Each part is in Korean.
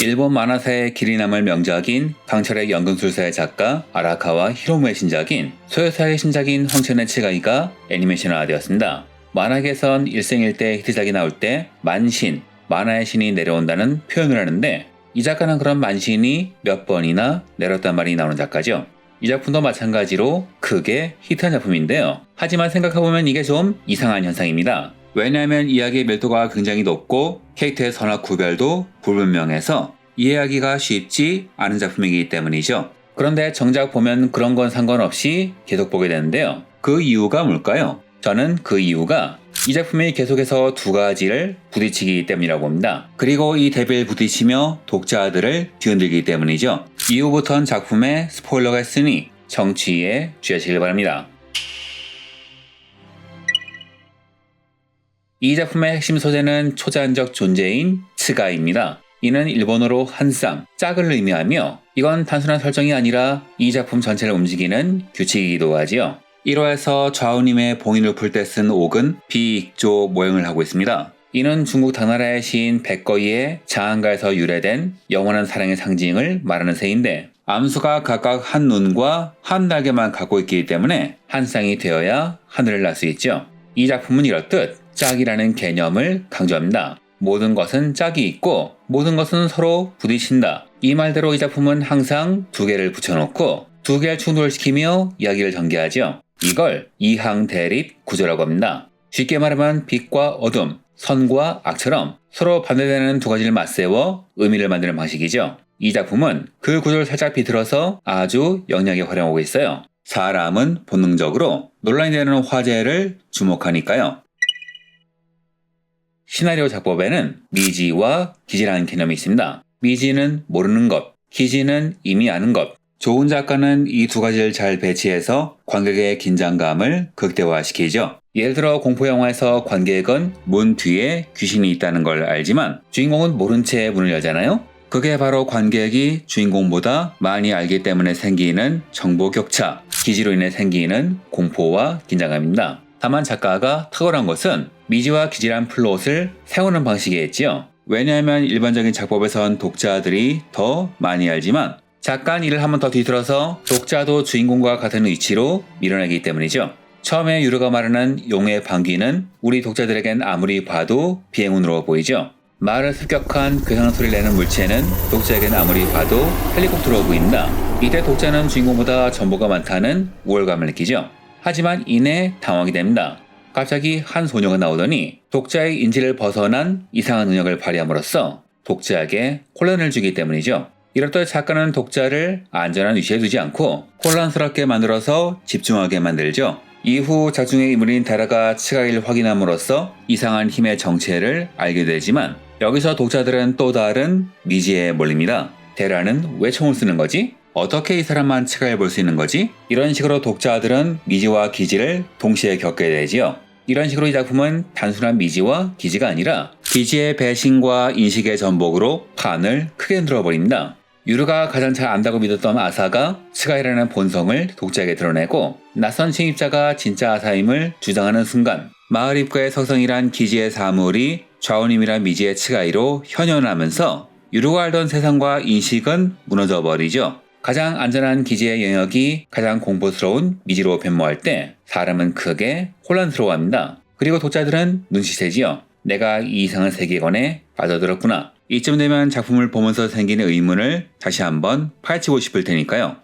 일본 만화사의 길이 남을 명작인 강철의 연금술사의 작가 아라카와 히로무의 신작인 소요사의 신작인 황천의 칠가이가 애니메이션화되었습니다. 만화계에선 일생일대 히트작이 나올 때 만신, 만화의 신이 내려온다는 표현을 하는데 이 작가는 그런 만신이 몇 번이나 내렸단 말이 나오는 작가죠. 이 작품도 마찬가지로 크게 히트한 작품인데요. 하지만 생각해보면 이게 좀 이상한 현상입니다. 왜냐하면 이야기의 밀도가 굉장히 높고 캐릭터의 선악 구별도 불분명해서 이해하기가 쉽지 않은 작품이기 때문이죠. 그런데 정작 보면 그런 건 상관없이 계속 보게 되는데요. 그 이유가 뭘까요? 저는 그 이유가 이 작품이 계속해서 두 가지를 부딪히기 때문이라고 봅니다. 그리고 이 대비를 부딪히며 독자들을 뒤흔들기 때문이죠. 이후부터는 작품에 스포일러가 있으니 정치에 주의하시길 바랍니다. 이 작품의 핵심 소재는 초자연적 존재인 츠가입니다. 이는 일본어로 한쌍, 짝을 의미하며 이건 단순한 설정이 아니라 이 작품 전체를 움직이는 규칙이기도 하지요. 1화에서 좌우님의 봉인을 풀 때 쓴 옥은 비익조 모형을 하고 있습니다. 이는 중국 당나라의 시인 백거이의 장안가에서 유래된 영원한 사랑의 상징을 말하는 새인데 암수가 각각 한 눈과 한 날개만 갖고 있기 때문에 한 쌍이 되어야 하늘을 날 수 있죠. 이 작품은 이렇듯 짝이라는 개념을 강조합니다. 모든 것은 짝이 있고 모든 것은 서로 부딪힌다. 이 말대로 이 작품은 항상 두 개를 붙여놓고 두 개를 충돌시키며 이야기를 전개하죠. 이걸 이항대립 구조라고 합니다. 쉽게 말하면 빛과 어둠, 선과 악처럼 서로 반대되는 두 가지를 맞세워 의미를 만드는 방식이죠. 이 작품은 그 구조를 살짝 비틀어서 아주 영리하게 활용하고 있어요. 사람은 본능적으로 논란이 되는 화제를 주목하니까요. 시나리오 작법에는 미지와 기지라는 개념이 있습니다. 미지는 모르는 것, 기지는 이미 아는 것. 좋은 작가는 이 두 가지를 잘 배치해서 관객의 긴장감을 극대화시키죠. 예를 들어 공포영화에서 관객은 문 뒤에 귀신이 있다는 걸 알지만 주인공은 모른 채 문을 열잖아요. 그게 바로 관객이 주인공보다 많이 알기 때문에 생기는 정보 격차, 기지로 인해 생기는 공포와 긴장감입니다. 다만 작가가 탁월한 것은 미지와 기지란 플롯을 세우는 방식이겠지요. 왜냐하면 일반적인 작법에선 독자들이 더 많이 알지만 작가는 이를 한 번 더 뒤틀어서 독자도 주인공과 같은 위치로 밀어내기 때문이죠. 처음에 유료가 말하는 용의 방귀는 우리 독자들에겐 아무리 봐도 비행운으로 보이죠. 말을 습격한 괴상한 소리를 내는 물체는 독자에겐 아무리 봐도 헬리콥터로 보인다. 이때 독자는 주인공보다 정보가 많다는 우월감을 느끼죠. 하지만 이내 당황이 됩니다. 갑자기 한 소녀가 나오더니 독자의 인지를 벗어난 이상한 능력을 발휘함으로써 독자에게 혼란을 주기 때문이죠. 이렇듯 작가는 독자를 안전한 위치에 두지 않고 혼란스럽게 만들어서 집중하게 만들죠. 이후 작중의 인물인 데라가 츠가이를 확인함으로써 이상한 힘의 정체를 알게 되지만 여기서 독자들은 또 다른 미지에 몰립니다. 데라는 왜 총을 쓰는 거지? 어떻게 이 사람만 츠가이를 볼 수 있는 거지? 이런 식으로 독자들은 미지와 기지를 동시에 겪게 되지요. 이런 식으로 이 작품은 단순한 미지와 기지가 아니라 기지의 배신과 인식의 전복으로 판을 크게 흔들어 버립니다. 유루가 가장 잘 안다고 믿었던 아사가 츠가이라는 본성을 독자에게 드러내고 낯선 침입자가 진짜 아사임을 주장하는 순간 마을 입구의 석성이란 기지의 사물이 좌우님이란 미지의 츠가이로 현현하면서 유루가 알던 세상과 인식은 무너져 버리죠. 가장 안전한 기지의 영역이 가장 공포스러운 미지로 변모할 때 사람은 크게 혼란스러워합니다. 그리고 독자들은 눈치채지요. 내가 이 이상한 세계관에 빠져들었구나. 이쯤 되면 작품을 보면서 생기는 의문을 다시 한번 파헤치고 싶을 테니까요.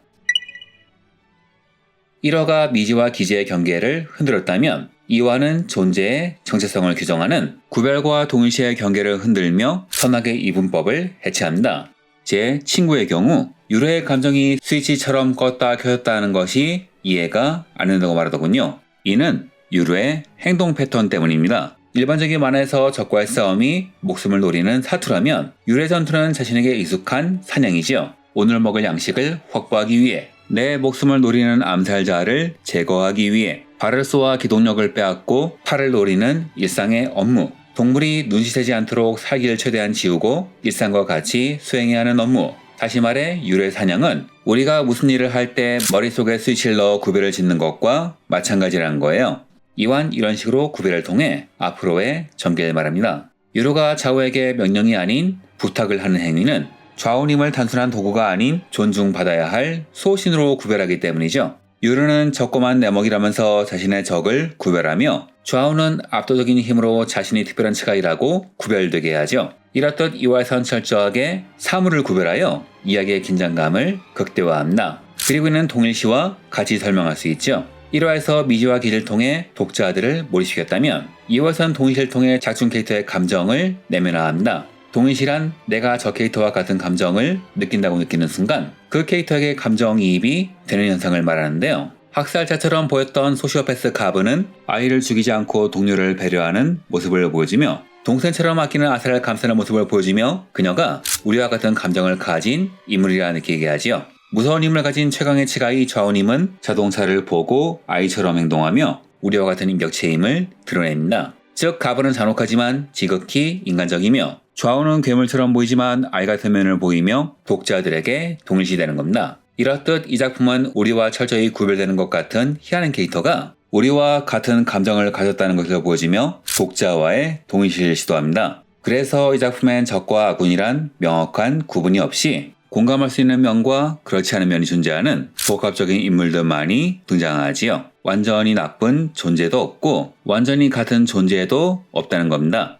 1화가 미지와 기지의 경계를 흔들었다면 2화는 존재의 정체성을 규정하는 구별과 동일시의 경계를 흔들며 선악의 이분법을 해체합니다. 제 친구의 경우 유래의 감정이 스위치처럼 껐다 켜졌다 하는 것이 이해가 안 된다고 말하더군요. 이는 유래의 행동 패턴 때문입니다. 일반적인 만화에서 적과의 싸움이 목숨을 노리는 사투라면 유래 전투는 자신에게 익숙한 사냥이지요. 오늘 먹을 양식을 확보하기 위해 내 목숨을 노리는 암살자를 제거하기 위해 발을 쏘아 기동력을 빼앗고 팔을 노리는 일상의 업무. 동물이 눈치채지 않도록 살기를 최대한 지우고 일상과 같이 수행해야 하는 업무. 다시 말해 유래 사냥은 우리가 무슨 일을 할 때 머릿속에 스위치를 넣어 구별을 짓는 것과 마찬가지라는 거예요. 이완 이런 식으로 구별을 통해 앞으로의 전개를 말합니다. 유로가 자오에게 명령이 아닌 부탁을 하는 행위는 좌우님을 단순한 도구가 아닌 존중받아야 할 소신으로 구별하기 때문이죠. 유르는 적고만 내먹이라면서 자신의 적을 구별하며 좌우는 압도적인 힘으로 자신이 특별한 츠가이라고 구별되게 하죠. 이렇듯 이화에선 철저하게 사물을 구별하여 이야기의 긴장감을 극대화합니다. 그리고 이는 동일시와 같이 설명할 수 있죠. 1화에서 미지와 기를 통해 독자들을 몰입시켰다면 2화에선 동일시를 통해 작중 캐릭터의 감정을 내면화합니다. 동일시란 내가 저 캐릭터와 같은 감정을 느낀다고 느끼는 순간 그 캐릭터에게 감정이입이 되는 현상을 말하는데요. 학살자처럼 보였던 소시오패스 가브는 아이를 죽이지 않고 동료를 배려하는 모습을 보여주며 동생처럼 아끼는 아사를 감싸는 모습을 보여주며 그녀가 우리와 같은 감정을 가진 인물이라 느끼게 하지요. 무서운 힘을 가진 최강의 츠가이 좌우님은 자동차를 보고 아이처럼 행동하며 우리와 같은 인격체의 힘을 드러냅니다. 즉 가브는 잔혹하지만 지극히 인간적이며 좌우는 괴물처럼 보이지만 아이 같은 면을 보이며 독자들에게 동일시되는 겁니다. 이렇듯 이 작품은 우리와 철저히 구별되는 것 같은 희한한 캐릭터가 우리와 같은 감정을 가졌다는 것을 보여주며 독자와의 동일시를 시도합니다. 그래서 이 작품엔 적과 아군이란 명확한 구분이 없이 공감할 수 있는 면과 그렇지 않은 면이 존재하는 복합적인 인물들만이 등장하지요. 완전히 나쁜 존재도 없고 완전히 같은 존재도 없다는 겁니다.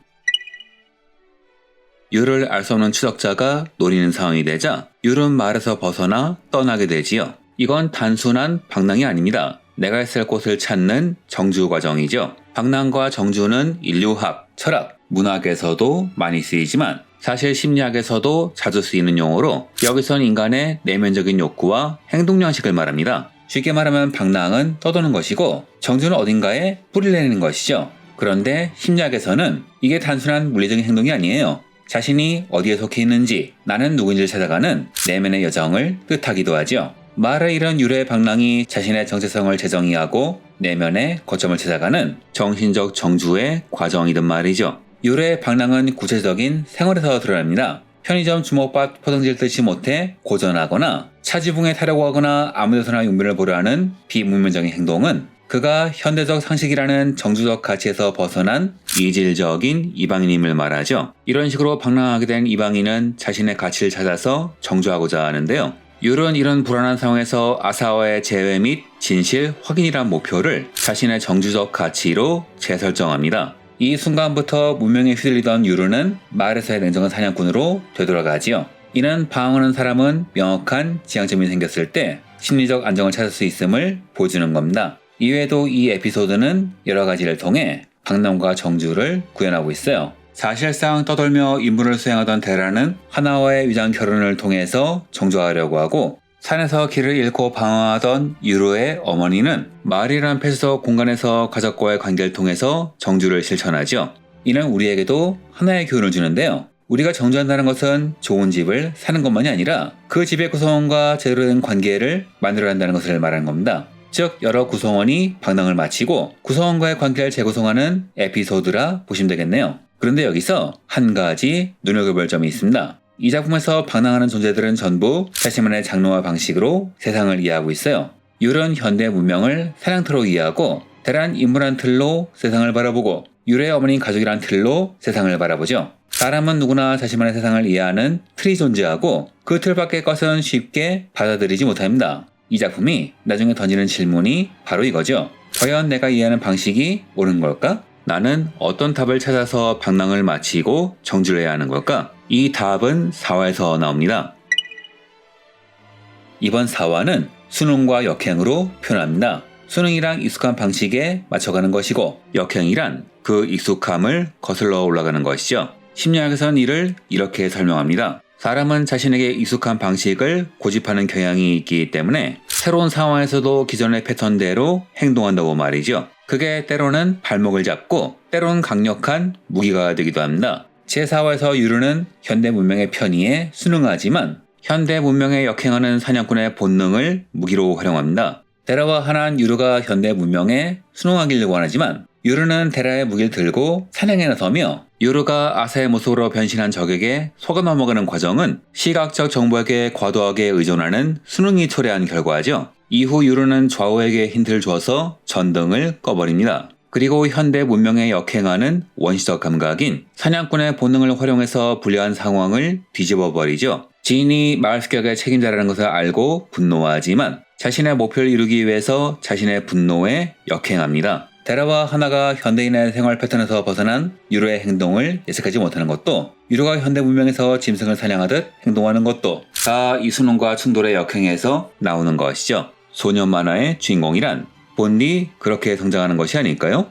유를 알 수 없는 추적자가 노리는 상황이 되자 유는 말에서 벗어나 떠나게 되지요. 이건 단순한 방랑이 아닙니다. 내가 있을 곳을 찾는 정주 과정이죠. 방랑과 정주는 인류학, 철학, 문학에서도 많이 쓰이지만 사실 심리학에서도 자주 쓰이는 용어로 여기선 인간의 내면적인 욕구와 행동 양식을 말합니다. 쉽게 말하면 방랑은 떠도는 것이고 정주는 어딘가에 뿌리를 내는 것이죠. 그런데 심리학에서는 이게 단순한 물리적인 행동이 아니에요. 자신이 어디에 속해 있는지, 나는 누구인지를 찾아가는 내면의 여정을 뜻하기도 하죠. 말을 잃은 유래의 방랑이 자신의 정체성을 재정의하고 내면의 거점을 찾아가는 정신적 정주의 과정이든 말이죠. 유래의 방랑은 구체적인 생활에서 드러납니다. 편의점 주먹밥 포장지를 뜯지 못해 고전하거나 차지붕에 타려고 하거나 아무데서나 용변을 보려 하는 비문면적인 행동은 그가 현대적 상식이라는 정주적 가치에서 벗어난 이질적인 이방인임을 말하죠. 이런 식으로 방랑하게 된 이방인은 자신의 가치를 찾아서 정주하고자 하는데요. 율은 이런 불안한 상황에서 아사와의 재회 및 진실 확인이란 목표를 자신의 정주적 가치로 재설정합니다. 이 순간부터 문명에 휘둘리던 유르는 마을에서의 냉정한 사냥꾼으로 되돌아가지요. 이는 방황하는 사람은 명확한 지향점이 생겼을 때 심리적 안정을 찾을 수 있음을 보여주는 겁니다. 이외에도 이 에피소드는 여러 가지를 통해 방랑과 정주를 구현하고 있어요. 사실상 떠돌며 임무를 수행하던 데라는 하나와의 위장 결혼을 통해서 정주하려고 하고 산에서 길을 잃고 방황하던 유르의 어머니는 마을이란 폐쇄적 공간에서 가족과의 관계를 통해서 정주를 실천하죠. 이는 우리에게도 하나의 교훈을 주는데요. 우리가 정주한다는 것은 좋은 집을 사는 것만이 아니라 그 집의 구성원과 제대로 된 관계를 만들어야 한다는 것을 말하는 겁니다. 즉 여러 구성원이 방랑을 마치고 구성원과의 관계를 재구성하는 에피소드라 보시면 되겠네요. 그런데 여기서 한 가지 눈여겨볼 점이 있습니다. 이 작품에서 방랑하는 존재들은 전부 자신만의 장르와 방식으로 세상을 이해하고 있어요. 율은 현대 문명을 사냥터로 이해하고 대란 인물한 틀로 세상을 바라보고 율의 어머니 가족이란 틀로 세상을 바라보죠. 사람은 누구나 자신만의 세상을 이해하는 틀이 존재하고 그 틀 밖의 것은 쉽게 받아들이지 못합니다. 이 작품이 나중에 던지는 질문이 바로 이거죠. 과연 내가 이해하는 방식이 옳은 걸까? 나는 어떤 답을 찾아서 방랑을 마치고 정주를 해야 하는 걸까? 이 답은 4화에서 나옵니다. 이번 4화는 수능과 역행으로 표현합니다. 수능이란 익숙한 방식에 맞춰가는 것이고 역행이란 그 익숙함을 거슬러 올라가는 것이죠. 심리학에서는 이를 이렇게 설명합니다. 사람은 자신에게 익숙한 방식을 고집하는 경향이 있기 때문에 새로운 상황에서도 기존의 패턴대로 행동한다고 말이죠. 그게 때로는 발목을 잡고 때로는 강력한 무기가 되기도 합니다. 제4화에서 유르는 현대 문명의 편의에 순응하지만 현대 문명에 역행하는 사냥꾼의 본능을 무기로 활용합니다. 데라와 하나는 유르가 현대 문명에 순응하기를 원하지만 유르는 데라의 무기를 들고 사냥에 나서며 유르가 아사의 모습으로 변신한 적에게 속아 넘어가는 과정은 시각적 정보에게 과도하게 의존하는 순응이 초래한 결과죠. 이후 유르는 좌우에게 힌트를 주어서 전등을 꺼버립니다. 그리고 현대 문명에 역행하는 원시적 감각인 사냥꾼의 본능을 활용해서 불리한 상황을 뒤집어버리죠. 지인이 마을 습격의 책임자라는 것을 알고 분노하지만 자신의 목표를 이루기 위해서 자신의 분노에 역행합니다. 데라와 하나가 현대인의 생활 패턴에서 벗어난 유로의 행동을 예측하지 못하는 것도, 유로가 현대 문명에서 짐승을 사냥하듯 행동하는 것도 다 이순원과 충돌의 역행에서 나오는 것이죠. 소년 만화의 주인공이란 본디 그렇게 성장하는 것이 아닐까요?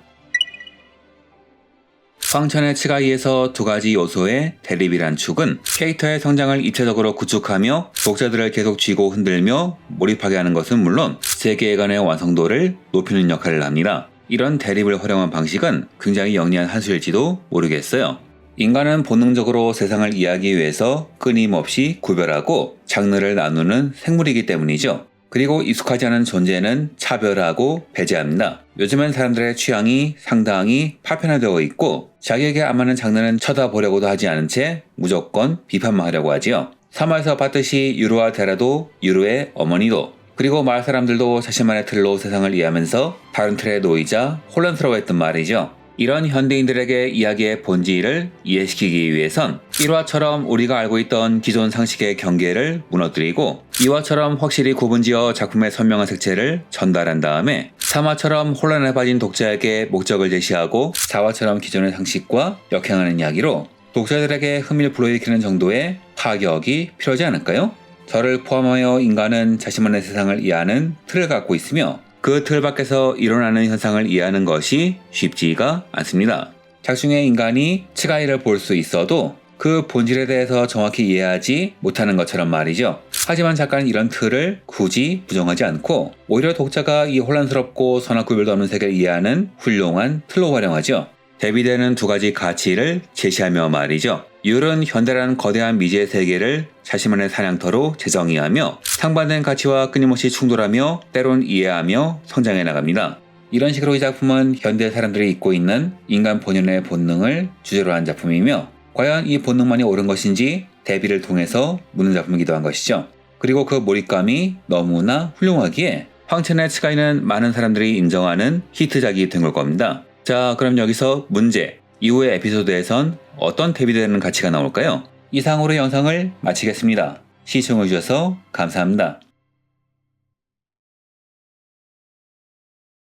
황천의 츠가이에서 두 가지 요소의 대립이란 축은 캐릭터의 성장을 입체적으로 구축하며 독자들을 계속 쥐고 흔들며 몰입하게 하는 것은 물론 세계관의 완성도를 높이는 역할을 합니다. 이런 대립을 활용한 방식은 굉장히 영리한 한 수일지도 모르겠어요. 인간은 본능적으로 세상을 이해하기 위해서 끊임없이 구별하고 장르를 나누는 생물이기 때문이죠. 그리고 익숙하지 않은 존재는 차별하고 배제합니다. 요즘은 사람들의 취향이 상당히 파편화되어 있고 자기에게 안 맞는 장르는 쳐다보려고도 하지 않은 채 무조건 비판만 하려고 하지요. 3화에서 봤듯이 유로와 데라도 유로의 어머니도, 그리고 마을 사람들도 자신만의 틀로 세상을 이해하면서 다른 틀에 놓이자 혼란스러워했던 말이죠. 이런 현대인들에게 이야기의 본질을 이해시키기 위해선 1화처럼 우리가 알고 있던 기존 상식의 경계를 무너뜨리고 2화처럼 확실히 구분지어 작품의 선명한 색채를 전달한 다음에 3화처럼 혼란에 빠진 독자에게 목적을 제시하고 4화처럼 기존의 상식과 역행하는 이야기로 독자들에게 흥미를 불러일으키는 정도의 파격이 필요하지 않을까요? 저를 포함하여 인간은 자신만의 세상을 이해하는 틀을 갖고 있으며 그 틀 밖에서 일어나는 현상을 이해하는 것이 쉽지가 않습니다. 작중의 인간이 츠가이를 볼 수 있어도 그 본질에 대해서 정확히 이해하지 못하는 것처럼 말이죠. 하지만 작가는 이런 틀을 굳이 부정하지 않고 오히려 독자가 이 혼란스럽고 선악 구별도 없는 세계를 이해하는 훌륭한 틀로 활용하죠. 대비되는 두 가지 가치를 제시하며 말이죠. 율은 현대라는 거대한 미지의 세계를 자신만의 사냥터로 재정의하며 상반된 가치와 끊임없이 충돌하며 때론 이해하며 성장해 나갑니다. 이런 식으로 이 작품은 현대 사람들이 잊고 있는 인간 본연의 본능을 주제로 한 작품이며 과연 이 본능만이 옳은 것인지 대비를 통해서 묻는 작품이기도 한 것이죠. 그리고 그 몰입감이 너무나 훌륭하기에 황천의 츠가이는 많은 사람들이 인정하는 히트작이 된 걸 겁니다. 자, 그럼 여기서 문제. 이후의 에피소드에선 어떤 대비되는 가치가 나올까요? 이상으로 영상을 마치겠습니다. 시청해주셔서 감사합니다.